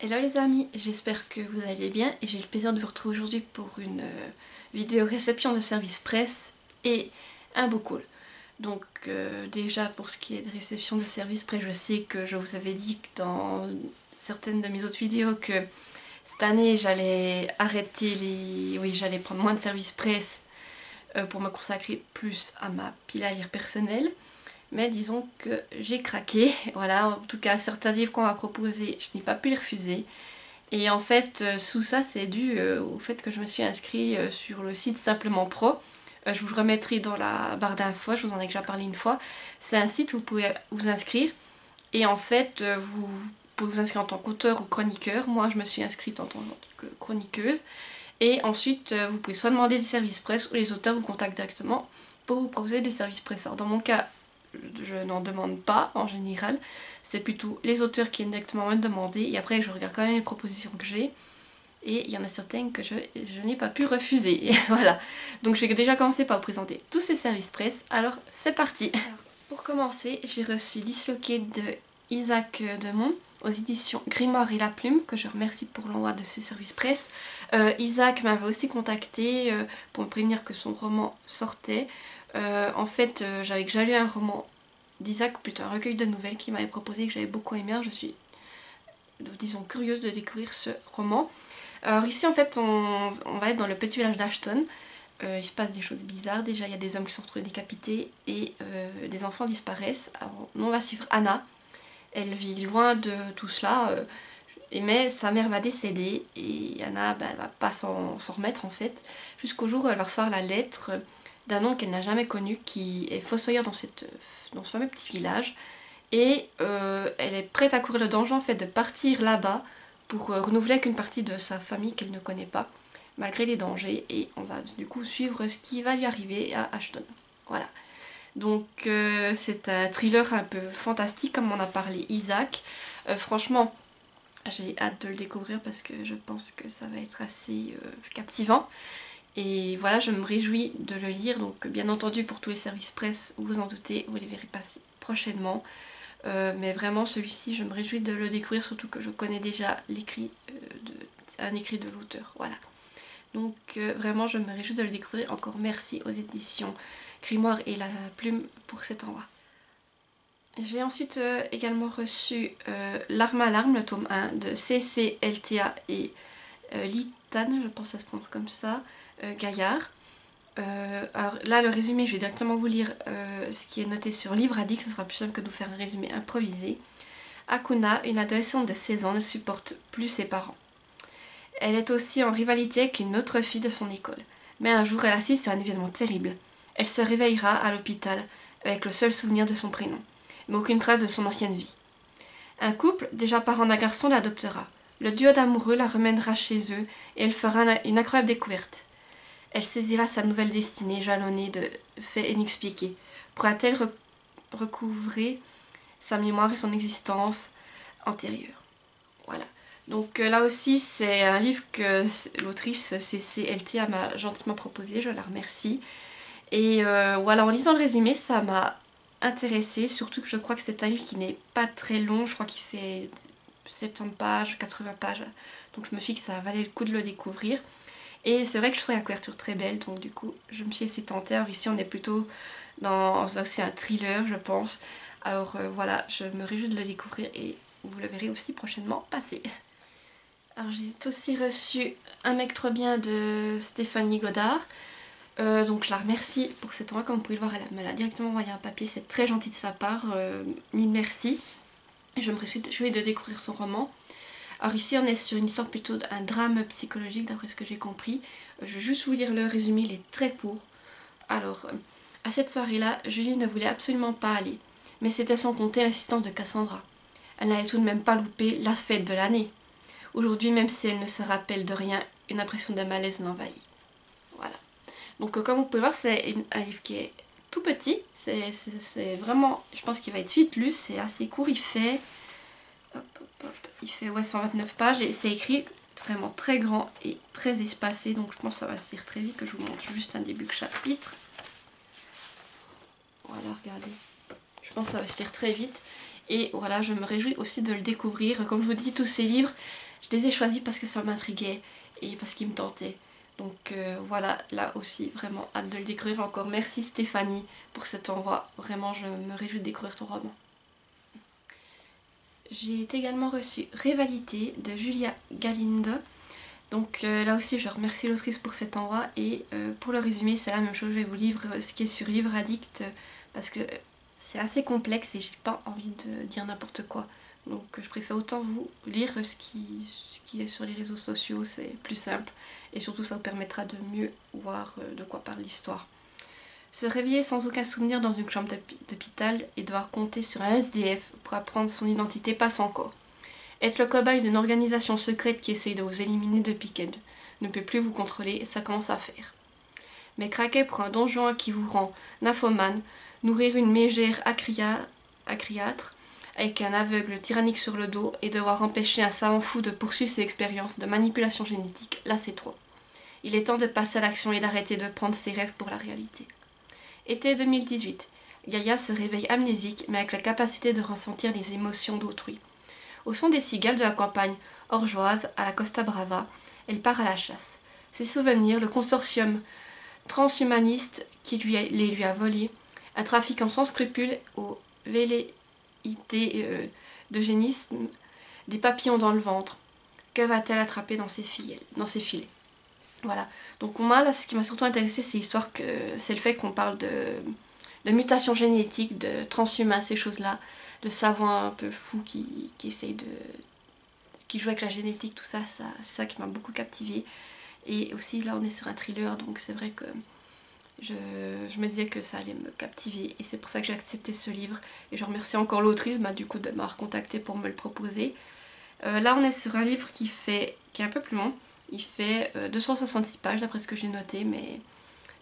Hello les amis, j'espère que vous allez bien et j'ai le plaisir de vous retrouver aujourd'hui pour une vidéo réception de service presse et un book haul. Donc déjà pour ce qui est de réception de service presse, je sais que je vous avais dit que dans certaines de mes autres vidéos que cette année j'allais arrêter les... Oui, j'allais prendre moins de service presse pour me consacrer plus à ma pile à lire personnelle. Mais disons que j'ai craqué, voilà, en tout cas certains livres qu'on m'a proposés, je n'ai pas pu les refuser. Et en fait, tout ça, c'est dû au fait que je me suis inscrite sur le site Simplement Pro. Je vous le remettrai dans la barre d'infos, je vous en ai déjà parlé une fois. C'est un site où vous pouvez vous inscrire. Et en fait, vous pouvez vous inscrire en tant qu'auteur ou chroniqueur. Moi, je me suis inscrite en tant que chroniqueuse. Et ensuite, vous pouvez soit demander des services presse ou les auteurs vous contactent directement pour vous proposer des services presse. Alors, dans mon cas, je n'en demande pas en général, c'est plutôt les auteurs qui directement me demander et après je regarde quand même les propositions que j'ai et il y en a certaines que je n'ai pas pu refuser. Et voilà, donc j'ai déjà commencé par vous présenter tous ces services presse, alors c'est parti. Alors, pour commencer, j'ai reçu Disloqué de Isaac Demont aux éditions Grimoire et la Plume, que je remercie pour l'envoi de ce service presse. Isaac m'avait aussi contacté pour me prévenir que son roman sortait. En fait, j'avais déjà lu un roman d'Isaac, plutôt un recueil de nouvelles qu'il m'avait proposé et que j'avais beaucoup aimé. Je suis, disons, curieuse de découvrir ce roman. Alors ici, en fait, on va être dans le petit village d'Ashton. Il se passe des choses bizarres. Déjà, il y a des hommes qui sont retrouvés décapités et des enfants disparaissent. Alors, nous, on va suivre Anna. Elle vit loin de tout cela. Mais sa mère va décéder et Anna elle va pas s'en remettre en fait, jusqu'au jour où elle va recevoir la lettre d'un homme qu'elle n'a jamais connu qui est fossoyeur dans ce fameux petit village et elle est prête à courir le danger en fait de partir là-bas pour renouveler avec une partie de sa famille qu'elle ne connaît pas malgré les dangers et on va du coup suivre ce qui va lui arriver à Ashton. Voilà. Donc c'est un thriller un peu fantastique comme on a parlé Isaac. Franchement, j'ai hâte de le découvrir parce que je pense que ça va être assez captivant. Et voilà, je me réjouis de le lire. Donc bien entendu pour tous les services presse, vous en doutez, vous les verrez passer prochainement. Mais vraiment celui-ci, je me réjouis de le découvrir, surtout que je connais déjà un écrit de l'auteur. Voilà. Donc vraiment, je me réjouis de le découvrir. Encore merci aux éditions Grimoire et la Plume pour cet envoi. J'ai ensuite également reçu L'Arme à l'arme, le tome 1 de CCLTA et Litane, je pense que ça se prononce comme ça, Gaillard. Alors là, le résumé, je vais directement vous lire ce qui est noté sur Livre Addict, ce sera plus simple que de vous faire un résumé improvisé. Akuna, une adolescente de 16 ans, ne supporte plus ses parents. Elle est aussi en rivalité avec une autre fille de son école. Mais un jour, elle assiste à un événement terrible. Elle se réveillera à l'hôpital avec le seul souvenir de son prénom, mais aucune trace de son ancienne vie. Un couple, déjà parent d'un garçon, l'adoptera. Le duo d'amoureux la remènera chez eux et elle fera une incroyable découverte. Elle saisira sa nouvelle destinée jalonnée de faits inexpliqués. Pourra-t-elle recouvrer sa mémoire et son existence antérieure? Voilà. Donc là aussi, c'est un livre que l'autrice CCLT m'a gentiment proposé, je la remercie. Et voilà, en lisant le résumé, ça m'a intéressée, surtout que je crois que c'est un livre qui n'est pas très long, je crois qu'il fait 70 pages, 80 pages, donc je me suis dit que ça valait le coup de le découvrir. Et c'est vrai que je trouvais la couverture très belle, donc du coup je me suis laissée tenter. Alors ici on est plutôt dans aussi un thriller je pense. Alors voilà, je me réjouis de le découvrir et vous le verrez aussi prochainement passer. Alors j'ai aussi reçu Un mec trop bien de Stéphanie Godard. Donc je la remercie pour cet envoi, comme vous pouvez le voir, elle me l'a directement envoyé un papier, c'est très gentil de sa part, mille merci. Et je me réjouis de découvrir son roman. Alors ici on est sur une histoire plutôt d'un drame psychologique d'après ce que j'ai compris. Je vais juste vous lire le résumé, il est très court. Alors, à cette soirée-là, Julie ne voulait absolument pas aller, mais c'était sans compter l'assistance de Cassandra. Elle n'allait tout de même pas louper la fête de l'année. Aujourd'hui, même si elle ne se rappelle de rien, une impression de malaise l'envahit. Voilà. Donc comme vous pouvez voir, c'est un livre qui est tout petit. C'est vraiment, je pense qu'il va être vite lu. C'est assez court. Il fait, il fait ouais, 129 pages et c'est écrit vraiment très grand et très espacé. Donc je pense que ça va se lire très vite. Que je vous montre juste un début de chapitre. Voilà, regardez. Je pense que ça va se lire très vite. Et voilà, je me réjouis aussi de le découvrir. Comme je vous dis, tous ces livres, Je les ai choisis parce que ça m'intriguait et parce qu'ils me tentaient. Donc voilà, là aussi, vraiment hâte de le découvrir encore. Merci Stéphanie pour cet envoi. Vraiment, je me réjouis de découvrir ton roman. J'ai également reçu Rivalité de Julia Galindo. Donc là aussi, je remercie l'autrice pour cet envoi. Et pour le résumé, c'est la même chose. Je vais vous lire ce qui est sur Livre Addict parce que c'est assez complexe et j'ai pas envie de dire n'importe quoi. Donc je préfère autant vous lire ce qui est sur les réseaux sociaux, c'est plus simple. Et surtout, ça vous permettra de mieux voir de quoi parle l'histoire. Se réveiller sans aucun souvenir dans une chambre d'hôpital et devoir compter sur un SDF pour apprendre son identité passe encore. Être le cobaye d'une organisation secrète qui essaye de vous éliminer depuis qu'elle ne peut plus vous contrôler, ça commence à faire. Mais craquer pour un donjon qui vous rend nymphomane, nourrir une mégère acryâtre avec un aveugle tyrannique sur le dos et devoir empêcher un savant fou de poursuivre ses expériences de manipulation génétique, là c'est trop. Il est temps de passer à l'action et d'arrêter de prendre ses rêves pour la réalité. Été 2018. Gaïa se réveille amnésique mais avec la capacité de ressentir les émotions d'autrui. Au son des cigales de la campagne orgeoise à la Costa Brava, elle part à la chasse. Ses souvenirs, le consortium transhumaniste qui les lui a volés, un trafiquant sans scrupules au velléité d'eugénisme, des papillons dans le ventre. Que va-t-elle attraper dans ses filets? Voilà. Donc moi, là, ce qui m'a surtout intéressé, c'est le fait qu'on parle de mutation génétique, de transhumains, ces choses-là, de savants un peu fous qui jouent avec la génétique, tout ça, c'est ça qui m'a beaucoup captivée. Et aussi, là, on est sur un thriller, donc c'est vrai que je me disais que ça allait me captiver, et c'est pour ça que j'ai accepté ce livre. Et je remercie encore l'autrice, du coup, de m'avoir contactée pour me le proposer. Là, on est sur un livre qui est un peu plus long. Il fait 266 pages d'après ce que j'ai noté, mais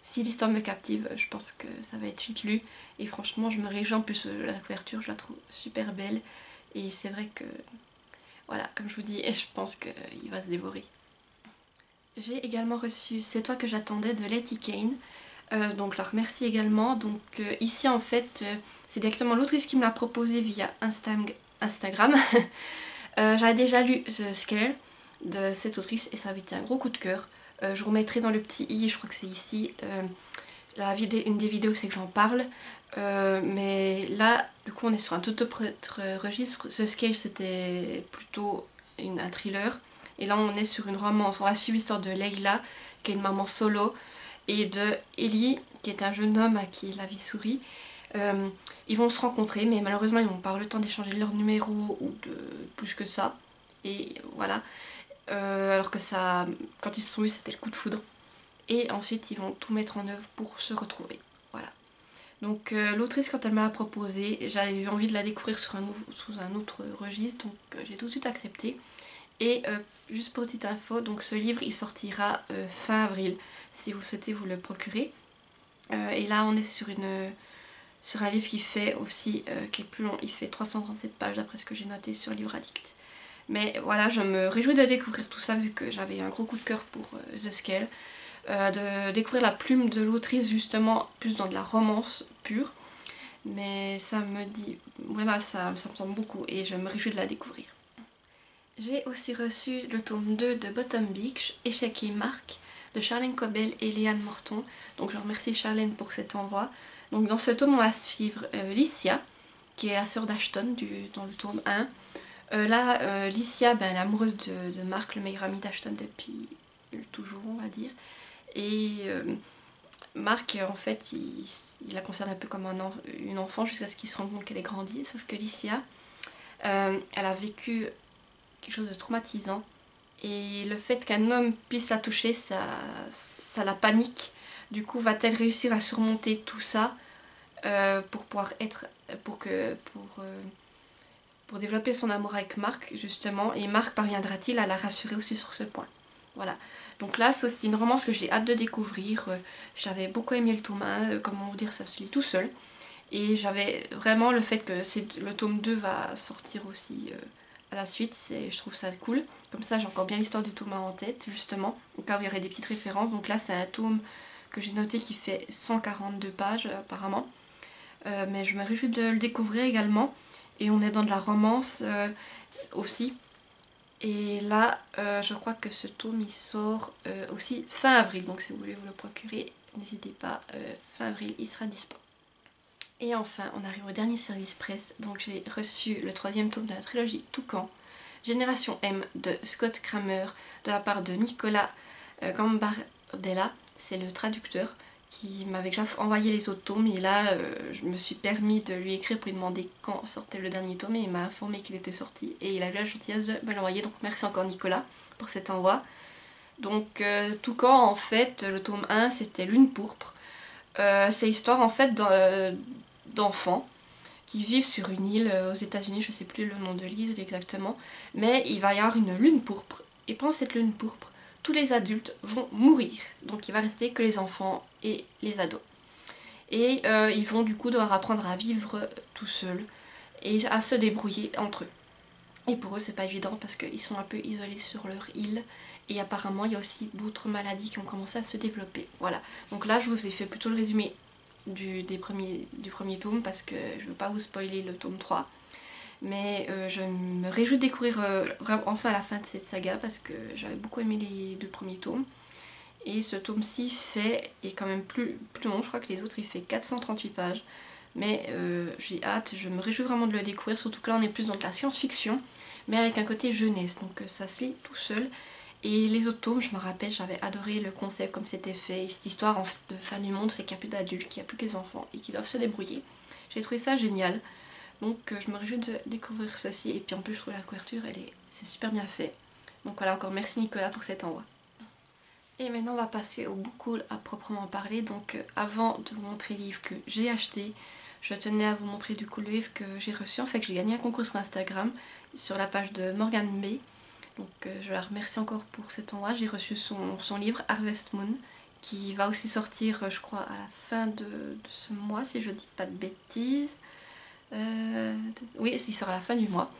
si l'histoire me captive, je pense que ça va être vite lu. Et franchement, je me réjouis. En plus, la couverture, je la trouve super belle. Et c'est vrai que, voilà, comme je vous dis, je pense qu'il va se dévorer. J'ai également reçu C'est toi que j'attendais de Letty Kane. Donc je la remercie également. Donc ici, en fait, c'est directement l'autrice qui me l'a proposé via Instagram. J'avais déjà lu The Scale de cette autrice et ça avait été un gros coup de cœur. Je vous remettrai dans le petit i, je crois que c'est ici, une des vidéos c'est que j'en parle. Mais là, du coup, on est sur un tout autre registre. The Scale, c'était plutôt un thriller. Et là, on est sur une romance. On va suivre l'histoire de Leila, qui est une maman solo, et de Ellie, qui est un jeune homme à qui la vie sourit. Ils vont se rencontrer, mais malheureusement ils n'ont pas eu le temps d'échanger leur numéro ou de plus que ça. Et voilà. Alors que ça, quand ils se sont vus, c'était le coup de foudre. Et ensuite ils vont tout mettre en œuvre pour se retrouver. Voilà. Donc l'autrice, quand elle m'a proposé, j'avais eu envie de la découvrir sous un autre registre, donc j'ai tout de suite accepté. Et juste pour petite info, donc ce livre il sortira fin avril, si vous souhaitez vous le procurer. Et là on est sur un livre qui fait aussi, qui est plus long, il fait 337 pages d'après ce que j'ai noté sur Livre Addict. Mais voilà, je me réjouis de découvrir tout ça vu que j'avais un gros coup de cœur pour The Scale. De découvrir la plume de l'autrice justement plus dans de la romance pure. Mais ça me dit, voilà, ça me semble beaucoup et je me réjouis de la découvrir. J'ai aussi reçu le tome 2 de Bottom Beach, Échec et Marc, de Charlène Cobel et Léane Morton. Donc je remercie Charlène pour cet envoi. Donc dans ce tome on va suivre Licia, qui est la sœur d'Ashton dans le tome 1. Licia, elle est amoureuse de Marc, le meilleur ami d'Ashton depuis toujours, on va dire. Et Marc, en fait, il la considère un peu comme une enfant jusqu'à ce qu'il se rende compte qu'elle est grandie. Sauf que Licia, elle a vécu quelque chose de traumatisant. Et le fait qu'un homme puisse la toucher, ça la panique. Du coup, va-t-elle réussir à surmonter tout ça pour pouvoir pour développer son amour avec Marc, justement. Et Marc parviendra-t-il à la rassurer aussi sur ce point? Voilà. Donc là, c'est aussi une romance que j'ai hâte de découvrir. J'avais beaucoup aimé le tome 1, comment vous dire, ça se lit tout seul. Et j'avais vraiment le fait que le tome 2 va sortir aussi à la suite, je trouve ça cool. Comme ça, j'ai encore bien l'histoire du tome 1 en tête, justement, au cas où il y aurait des petites références. Donc là, c'est un tome que j'ai noté qui fait 142 pages, apparemment. Mais je me réjouis de le découvrir également. Et on est dans de la romance aussi. Et là, je crois que ce tome il sort aussi fin avril, donc si vous voulez vous le procurer, n'hésitez pas, fin avril il sera dispo. Et enfin, on arrive au dernier service presse, donc j'ai reçu le 3e tome de la trilogie Toucan, Génération M de Scott Kramer, de la part de Nicolas Gambardella, c'est le traducteur, qui m'avait déjà envoyé les autres tomes, et là je me suis permis de lui écrire pour lui demander quand sortait le dernier tome, et il m'a informé qu'il était sorti, et il a eu la gentillesse de me l'envoyer, donc merci encore Nicolas pour cet envoi. Donc Toucan, en fait, le tome 1 c'était Lune pourpre, c'est l'histoire en fait d'enfants qui vivent sur une île aux États-Unis, je ne sais plus le nom de l'île exactement, mais il va y avoir une lune pourpre, et pendant cette lune pourpre, tous les adultes vont mourir, donc il va rester que les enfants et les ados. Et ils vont du coup devoir apprendre à vivre tout seuls et à se débrouiller entre eux. Et pour eux c'est pas évident parce qu'ils sont un peu isolés sur leur île, et apparemment il y a aussi d'autres maladies qui ont commencé à se développer. Voilà, donc là je vous ai fait plutôt le résumé du premier tome parce que je ne veux pas vous spoiler le tome 3. Mais je me réjouis de découvrir vraiment enfin la fin de cette saga parce que j'avais beaucoup aimé les 2 premiers tomes. Et ce tome-ci est quand même plus long, je crois que les autres il fait 438 pages. Mais j'ai hâte, je me réjouis vraiment de le découvrir, surtout que là on est plus dans de la science-fiction, mais avec un côté jeunesse, donc ça se lit tout seul. Et les autres tomes, je me rappelle, j'avais adoré le concept comme c'était fait, et cette histoire en fait, de fin du monde, c'est qu'il n'y a plus d'adultes, qu'il n'y a plus que les enfants et qu'ils doivent se débrouiller. J'ai trouvé ça génial, donc je me réjouis de découvrir ceci, et puis en plus je trouve la couverture, c'est super bien fait. Donc voilà, encore merci Nicolas pour cet envoi. Et maintenant on va passer au book haul à proprement parler, donc avant de vous montrer les livres que j'ai achetés, je tenais à vous montrer du coup le livre que j'ai reçu, en fait que j'ai gagné un concours sur Instagram, sur la page de Morgan May. Donc je la remercie encore pour cet envoi. J'ai reçu son livre Harvest Moon, qui va aussi sortir je crois à la fin de ce mois si je dis pas de bêtises. Oui, il sort à la fin du mois.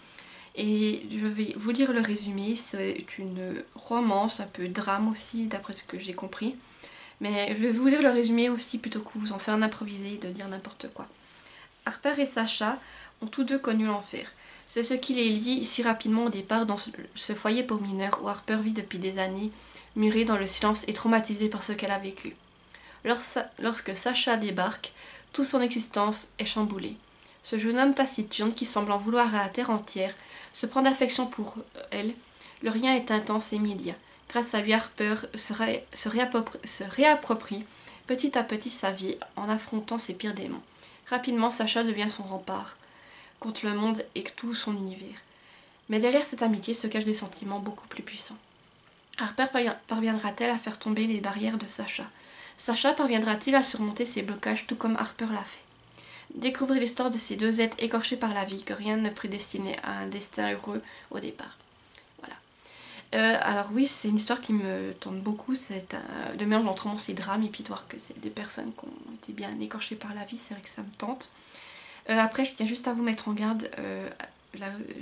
Et je vais vous lire le résumé. C'est une romance, un peu drame aussi d'après ce que j'ai compris. Mais je vais vous lire le résumé aussi plutôt que vous en faire un improvisé et de dire n'importe quoi. Harper et Sacha ont tous deux connu l'enfer. C'est ce qui les lie si rapidement au départ dans ce foyer pour mineurs où Harper vit depuis des années, murée dans le silence et traumatisée par ce qu'elle a vécu. Lorsque Sacha débarque, toute son existence est chamboulée. Ce jeune homme taciturne qui semble en vouloir à la terre entière se prend d'affection pour elle. Le lien est intense et immédiat. Grâce à lui, Harper se réapproprie petit à petit sa vie en affrontant ses pires démons. Rapidement, Sacha devient son rempart contre le monde et tout son univers. Mais derrière cette amitié se cachent des sentiments beaucoup plus puissants. Harper parviendra-t-elle à faire tomber les barrières de Sacha? Sacha parviendra-t-il à surmonter ses blocages tout comme Harper l'a fait? Découvrir l'histoire de ces deux êtres écorchés par la vie, que rien ne prédestinait à un destin heureux au départ. Voilà. Alors oui, c'est une histoire qui me tente beaucoup, c'est de mélange entre romance et drame, et puis de voir que c'est des personnes qui ont été bien écorchées par la vie, c'est vrai que ça me tente. Après, je tiens juste à vous mettre en garde,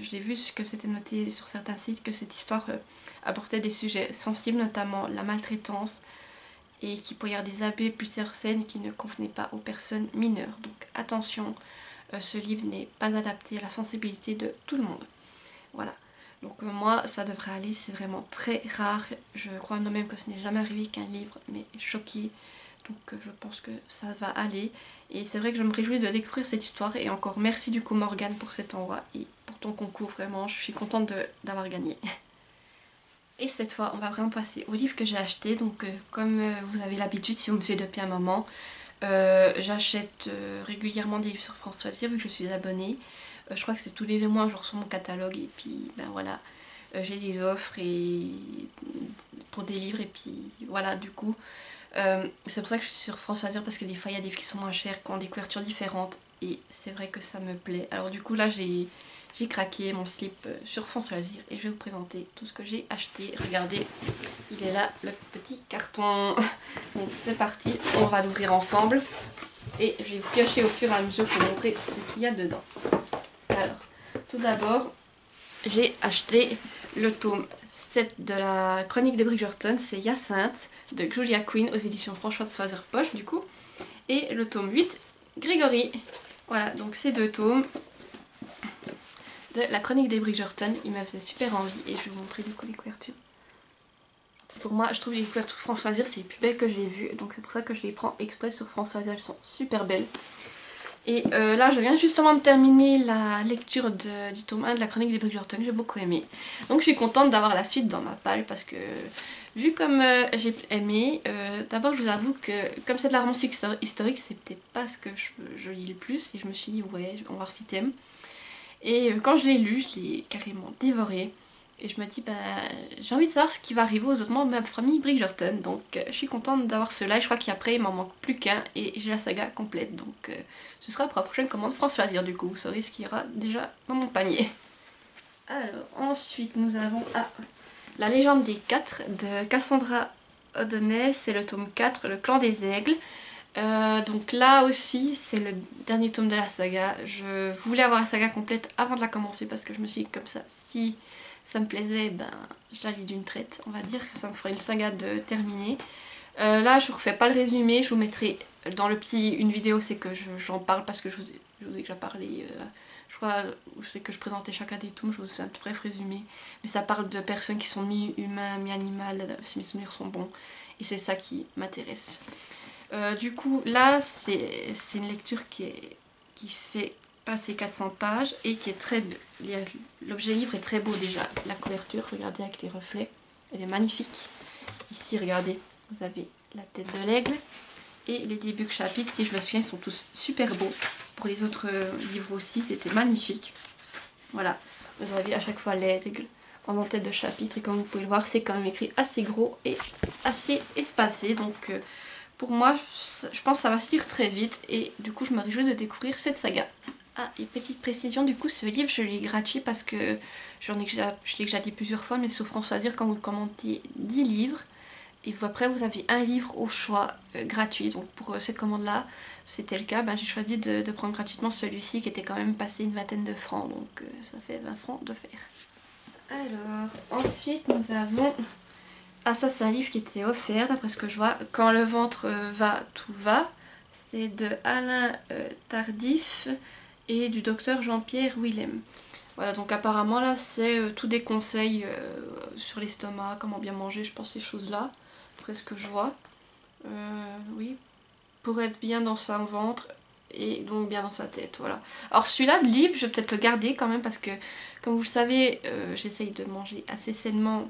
j'ai vu que c'était noté sur certains sites que cette histoire apportait des sujets sensibles, notamment la maltraitance, et qu'il pouvait y avoir des abus, plusieurs scènes qui ne convenaient pas aux personnes mineures. Donc attention, ce livre n'est pas adapté à la sensibilité de tout le monde. Voilà. Donc moi, ça devrait aller, c'est vraiment très rare. Je crois même que ce n'est jamais arrivé qu'un livre m'ait choqué. Donc je pense que ça va aller. Et c'est vrai que je me réjouis de découvrir cette histoire. Et encore merci du coup Morgane pour cet envoi et pour ton concours. Vraiment, je suis contente d'avoir gagné. Et cette fois, on va vraiment passer au livre que j'ai acheté. Donc comme vous avez l'habitude, si vous me suivez depuis un moment, j'achète régulièrement des livres sur France Loisirs vu que je suis abonnée. Je crois que c'est tous les 2 mois, je reçois mon catalogue et puis ben voilà, j'ai des offres pour des livres et puis voilà du coup. C'est pour ça que je suis sur France Loisirs parce que des fois il y a des livres qui sont moins chers, qui ont des couvertures différentes et c'est vrai que ça me plaît. Alors du coup là j'ai craqué mon slip sur France Loisirs et je vais vous présenter tout ce que j'ai acheté. Regardez, il est là le petit carton. Donc c'est parti, on va l'ouvrir ensemble et je vais vous piocher au fur et à mesure pour montrer ce qu'il y a dedans. Alors, tout d'abord, j'ai acheté le tome 7 de la Chronique des Bridgerton, c'est Hyacinthe de Julia Quinn aux éditions François de Soiser Poche du coup. Et le tome 8, Grégory. Voilà, donc ces 2 tomes de la chronique des Bridgerton. Il m'a fait super envie et je vais vous montrer du coup les couvertures. Pour moi, je trouve les couvertures Françoisir c'est les plus belles que j'ai vues, donc c'est pour ça que je les prends exprès sur Françoisir, elles sont super belles. Et là je viens justement de terminer la lecture du tome 1 de la chronique des Bridgerton, j'ai beaucoup aimé. Donc je suis contente d'avoir la suite dans ma palle parce que vu comme j'ai aimé, d'abord je vous avoue que comme c'est de la romance historique, c'est peut-être pas ce que je lis le plus et je me suis dit ouais, on va voir si t'aimes. Et quand je l'ai lu, je l'ai carrément dévoré. Et je me dis, bah, j'ai envie de savoir ce qui va arriver aux autres membres de ma famille Bridgerton. Donc je suis contente d'avoir cela. Et je crois qu'après, il m'en manque plus qu'un. Et j'ai la saga complète. Donc ce sera pour la prochaine commande Françoisir du coup. Vous saurez ce qu'il y aura déjà dans mon panier. Alors, ensuite, nous avons La légende des 4 de Cassandra O'Donnell. C'est le tome 4, le clan des aigles. Donc là aussi c'est le dernier tome de la saga. Je voulais avoir la saga complète avant de la commencer parce que je me suis dit comme ça, si ça me plaisait, ben je la lis d'une traite, on va dire que ça me ferait une saga de terminer. Là je ne refais pas le résumé, je vous mettrai dans le petit une vidéo, c'est que j'en parle parce que je vous ai déjà parlé, je crois, où c'est que je présentais chacun des tomes, je vous fais un petit bref résumé. Mais ça parle de personnes qui sont mi-humains, mi-animales, si mes souvenirs sont bons, et c'est ça qui m'intéresse. Du coup là c'est une lecture qui fait passer 400 pages et qui est très beau. L'objet livre est très beau déjà. La couverture, regardez avec les reflets, elle est magnifique. Ici regardez, vous avez la tête de l'aigle et les débuts de chapitres, si je me souviens, sont tous super beaux. Pour les autres livres aussi, c'était magnifique. Voilà, vous avez à chaque fois l'aigle en tête de chapitre et comme vous pouvez le voir, c'est quand même écrit assez gros et assez espacé. Donc pour moi, je pense que ça va se lire très vite et du coup je me réjouis de découvrir cette saga. Ah, et petite précision, du coup ce livre je l'ai gratuit parce que je l'ai déjà dit plusieurs fois, mais sur Françoisir, quand vous commandez 10 livres, et après vous avez un livre au choix gratuit. Donc pour cette commande là, c'était le cas, ben, j'ai choisi de prendre gratuitement celui-ci qui était quand même passé une vingtaine de francs, donc ça fait 20 francs de faire. Alors, ensuite nous avons... Ah, ça c'est un livre qui était offert d'après ce que je vois. Quand le ventre va, tout va. C'est de Alain Tardif et du docteur Jean-Pierre Willem. Voilà, donc apparemment là c'est tous des conseils sur l'estomac, comment bien manger, je pense ces choses-là, après ce que je vois. Oui, pour être bien dans son ventre et donc bien dans sa tête, voilà. Alors celui-là de livre, je vais peut-être le garder quand même parce que, comme vous le savez, j'essaye de manger assez sainement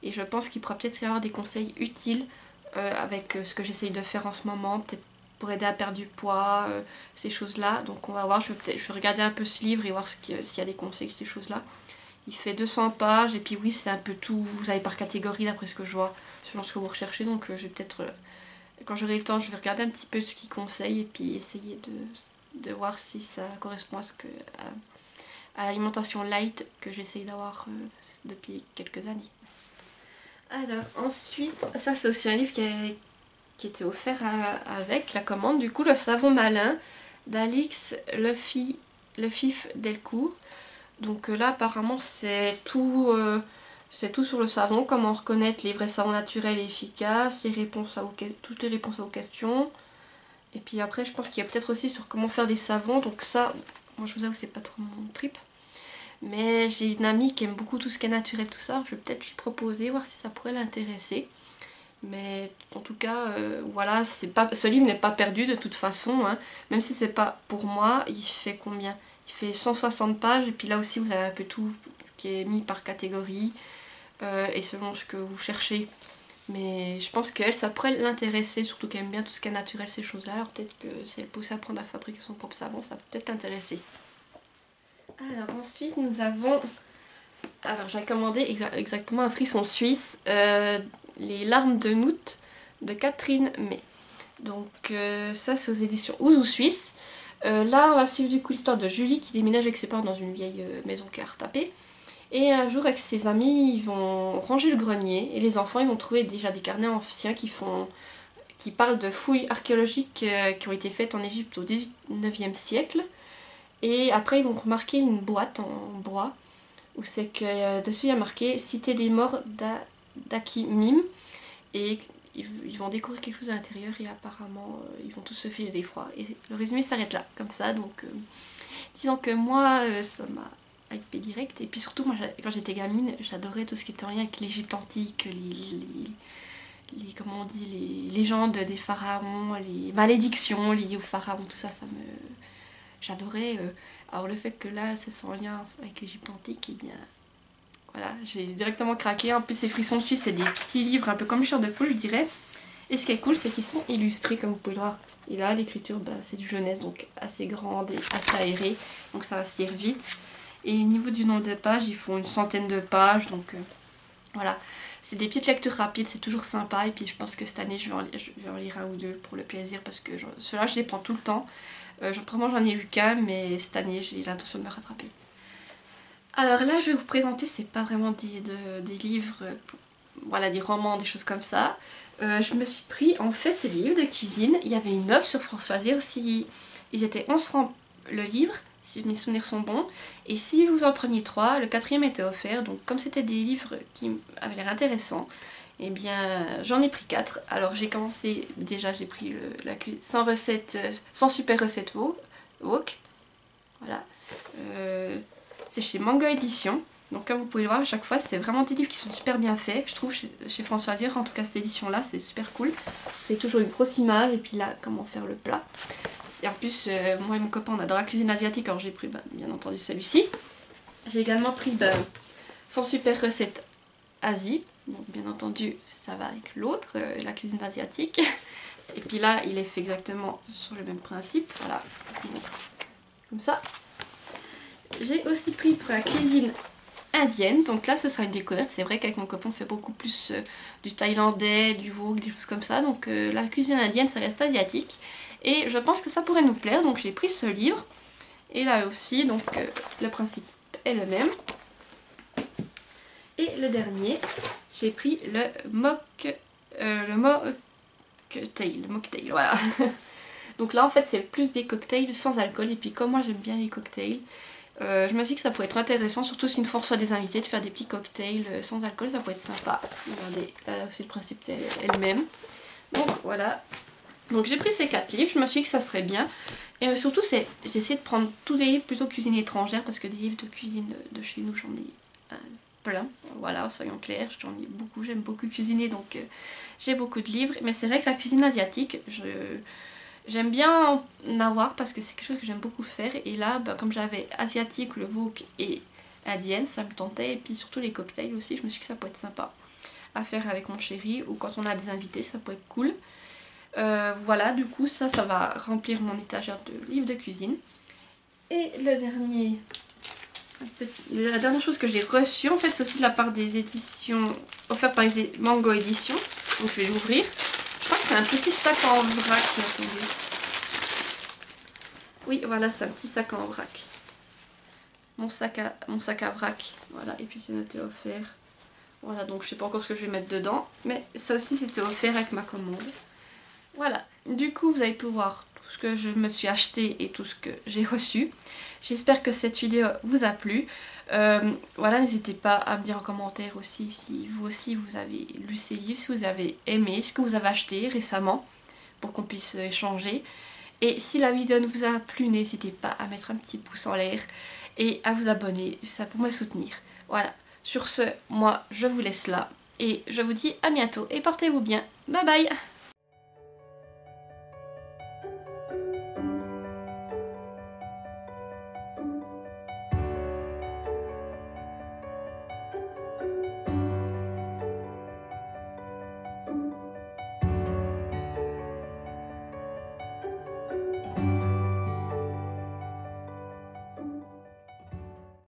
et je pense qu'il pourra peut-être y avoir des conseils utiles avec ce que j'essaye de faire en ce moment, peut-être pour aider à perdre du poids, ces choses-là. Donc on va voir, je vais regarder un peu ce livre et voir s'il y a des conseils, ces choses-là. Il fait 200 pages et puis oui, c'est un peu tout, vous avez par catégorie d'après ce que je vois, selon ce que vous recherchez, donc je vais peut-être... quand j'aurai le temps, je vais regarder un petit peu ce qu'il conseille et puis essayer de voir si ça correspond à ce que à l'alimentation light que j'essaye d'avoir depuis quelques années. Alors ensuite, ça c'est aussi un livre qui était offert avec la commande, du coup, Le savon malin d'Alix Lefif Delcourt. Donc là apparemment c'est tout sur le savon, comment reconnaître les vrais savons naturels et efficaces, toutes les réponses à vos questions. Et puis après je pense qu'il y a peut-être aussi sur comment faire des savons, donc ça, moi je vous avoue c'est pas trop mon trip. Mais j'ai une amie qui aime beaucoup tout ce qui est naturel, tout ça, je vais peut-être lui proposer, voir si ça pourrait l'intéresser. Mais en tout cas, voilà, ce livre n'est pas perdu de toute façon, hein. Même si c'est pas pour moi, il fait combien? Il fait 160 pages, et puis là aussi vous avez un peu tout qui est mis par catégorie, et selon ce que vous cherchez. Mais je pense qu'elle, ça pourrait l'intéresser, surtout qu'elle aime bien tout ce qui est naturel, ces choses-là. Alors peut-être que si elle pousse à apprendre à fabriquer son propre savon, ça peut peut-être l'intéresser. Alors ensuite nous avons... Alors j'ai commandé exactement un frisson suisse, Les larmes de Nout de Catherine May. Donc ça c'est aux éditions Ouzou Suisse. Là on va suivre du coup l'histoire de Julie qui déménage avec ses parents dans une vieille maison qui a retapé. Et un jour avec ses amis ils vont ranger le grenier et les enfants ils vont trouver déjà des carnets anciens qui parlent de fouilles archéologiques qui ont été faites en Égypte au 19e siècle. Et après ils vont remarquer une boîte en bois où c'est que dessus il y a marqué Cité des morts d'Akimim, et ils vont découvrir quelque chose à l'intérieur et apparemment ils vont tous se filer d'effroi. Et le résumé s'arrête là, comme ça, donc disons que moi ça m'a IP direct. Et puis surtout, moi quand j'étais gamine, j'adorais tout ce qui était en lien avec l'Égypte antique, comment on dit, les légendes des pharaons, les malédictions liées aux pharaons, tout ça, j'adorais. Alors le fait que là, c'est sans lien avec l'Égypte antique, et bien voilà, j'ai directement craqué. En plus, ces frissons dessus, c'est des petits livres un peu comme les chairs de poule, je dirais. Et ce qui est cool, c'est qu'ils sont illustrés, comme vous pouvez le voir. Et là, l'écriture, c'est du jeunesse, donc assez grande et assez aérée, donc ça va se lire vite. Et au niveau du nombre de pages, ils font une centaine de pages, donc voilà. C'est des petites lectures rapides, c'est toujours sympa. Et puis je pense que cette année, je vais en lire un ou deux pour le plaisir, parce que ceux-là, je les prends tout le temps. Vraiment, j'en ai lu qu'un, mais cette année, j'ai l'intention de me rattraper. Alors là, je vais vous présenter, c'est pas vraiment des livres, voilà, des romans, des choses comme ça. Je me suis pris, en fait, c'est des livres de cuisine. Il y avait une offre sur Françoisier aussi. Ils étaient 11 francs le livre, si mes souvenirs sont bons. Et si vous en preniez 3, le 4e était offert. Donc comme c'était des livres qui avaient l'air intéressants, eh bien j'en ai pris 4. Alors j'ai commencé, déjà j'ai pris sans super recette wok. Voilà. C'est chez Mango Édition. Donc comme vous pouvez le voir, à chaque fois, c'est vraiment des livres qui sont super bien faits. Je trouve chez Françoisier, en tout cas cette édition-là, c'est super cool. C'est toujours une grosse image, et puis là, comment faire le plat. Et en plus, moi et mon copain, on adore la cuisine asiatique, alors j'ai pris bien entendu celui-ci. J'ai également pris Sans super recette Asie. Donc bien entendu, ça va avec l'autre, la cuisine asiatique. Et puis là, il est fait exactement sur le même principe. Voilà, comme ça. J'ai aussi pris pour la cuisine indienne, donc là ce sera une découverte. C'est vrai qu'avec mon copain on fait beaucoup plus du thaïlandais, du wok, des choses comme ça, donc la cuisine indienne ça reste asiatique et je pense que ça pourrait nous plaire, donc j'ai pris ce livre. Et là aussi, donc le principe est le même. Et le dernier, j'ai pris le mocktail, voilà. Donc là en fait c'est plus des cocktails sans alcool, et puis comme moi j'aime bien les cocktails, je me suis dit que ça pourrait être intéressant, surtout si une fois on reçoit des invités, de faire des petits cocktails sans alcool, ça pourrait être sympa. Regardez, là aussi le principe c'est le même. Donc voilà. Donc j'ai pris ces 4 livres, je me suis dit que ça serait bien. Et surtout j'ai essayé de prendre tous les livres plutôt cuisine étrangère, parce que des livres de cuisine de chez nous j'en ai plein. Voilà, soyons clairs, j'en ai beaucoup, j'aime beaucoup cuisiner, donc j'ai beaucoup de livres. Mais c'est vrai que la cuisine asiatique, j'aime bien en avoir parce que c'est quelque chose que j'aime beaucoup faire. Et là, comme j'avais asiatique, le wok et indienne, ça me tentait. Et puis surtout les cocktails aussi, je me suis dit que ça pourrait être sympa à faire avec mon chéri, ou quand on a des invités, ça pourrait être cool. Voilà, du coup ça va remplir mon étagère de livres de cuisine. Et la dernière chose que j'ai reçue, en fait c'est aussi de la part des éditions offertes par les Mango Édition. Donc je vais l'ouvrir. Je crois que c'est un petit sac en vrac. Attendez. Oui, voilà, c'est un petit sac en vrac. Mon sac à vrac. Voilà, et puis c'est noté offert. Voilà, donc je sais pas encore ce que je vais mettre dedans. Mais ça aussi c'était offert avec ma commande. Voilà, du coup vous allez pouvoir tout ce que je me suis acheté et tout ce que j'ai reçu. J'espère que cette vidéo vous a plu. Voilà, n'hésitez pas à me dire en commentaire aussi si vous aussi vous avez lu ces livres, si vous avez aimé, ce que vous avez acheté récemment, pour qu'on puisse échanger. Et si la vidéo ne vous a plu, n'hésitez pas à mettre un petit pouce en l'air et à vous abonner, ça pour me soutenir. Voilà, sur ce, moi je vous laisse là et je vous dis à bientôt et portez-vous bien. Bye bye.